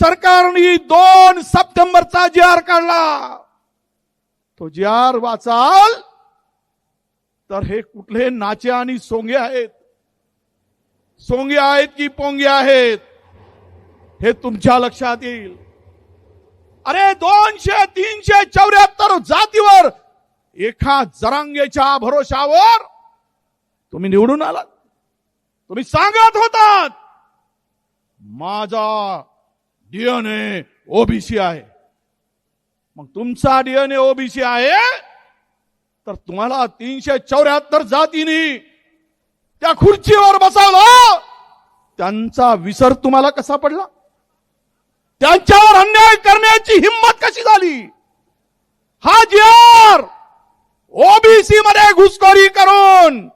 सरकारने 2 सप्टेंबरचा जी.आर. काढला. तो जी.आर. वाचाल तर हे कुठले नाचे आणि सोंगे आहेत, सोंगे आहेत की पोंगे आहेत हे तुमच्या लक्षात येईल. अरे 200-374 जातीवर एका जरांगेच्या भरोशावर तुम्ही निवडून आलात. तुम्ही सांगत होतात माझा डीएनए ओबीसी आहे. मग तुमचा डीएनए ओबीसी आहे तर तुम्हाला 374 जातींनी त्या खुर्चीवर बसवलं. त्यांचा विसर तुम्हाला कसा पडला? त्यांच्यावर अन्याय करण्याची हिम्मत कशी झाली? हा जी.आर. ओबीसी मध्ये घुसखोरी करून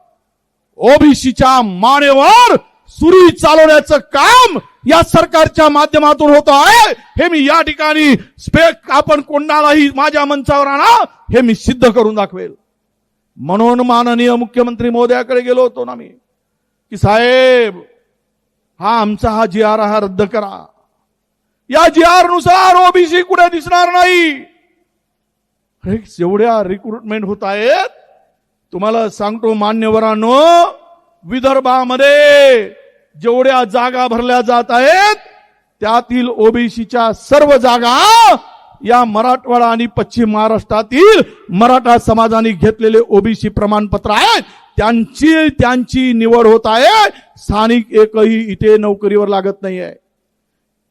ओबीसीच्या मानेवर सुरी चालवण्याचं काम या सरकारच्या माध्यमातून होत आहे. हे मी या ठिकाणी आपण कोणालाही माझ्या मंचावर आणा, हे मी सिद्ध करून दाखवेल. म्हणून माननीय मुख्यमंत्री महोदयाकडे गेलो होतो ना मी, की साहेब आमचा जी.आर. रद्द करा. या जी.आर. नुसार ओबीसी कुठे दिसणार नाही. जेवढ्या रिक्रुटमेंट होत आहेत तुम्हाला सांगतो मान्यवरांनो, विदर्भामध्ये जेवढ्या जागा भरल्या जात आहेत त्यातील ओबीसीच्या सर्व जागा या मराठवाडा आणि पश्चिम महाराष्ट्रातील मराठा समाजाने घेतलेले ओबीसी प्रमाणपत्र आहेत त्यांची निवड होत आहे. स्थानिक एकही इथे नोकरीवर लागत नाहीये.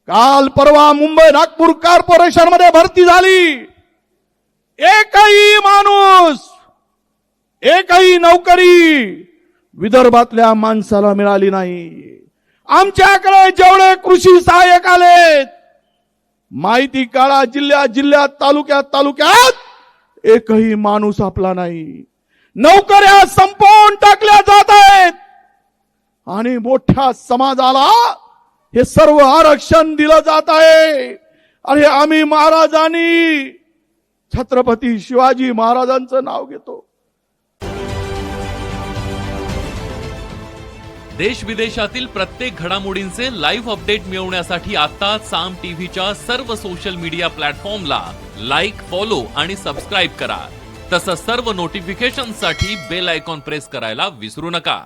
काल परवा मुंबई नागपूर कॉर्पोरेशन मध्ये भरती झाली. एकही माणूस, एकही नोकरी विदर्भातल्या माणसाला मिळाली नाही. आमच्याकडे जेवढे कृषी सहाय्यक आलेत माहिती काढा, जिल्ह्यात तालुक्यात एकही माणूस आपला नाही. नोकऱ्या संपवून टाकल्या जात आहेत आणि मोठ्या समाजाला हे सर्व आरक्षण दिलं जात आहे. अरे आम्ही महाराजांनी छत्रपती शिवाजी महाराजांचं नाव घेतो. देश विदेशातील प्रत्येक घडामोडींचे लाईव्ह अपडेट मिळवण्यासाठी आता साम टीव्हीच्या सर्व सोशल मीडिया प्लॅटफॉर्मला लाईक, फॉलो आणि सबस्क्राईब करा. तसंच सर्व नोटिफिकेशनसाठी बेल आयकॉन प्रेस करायला विसरू नका.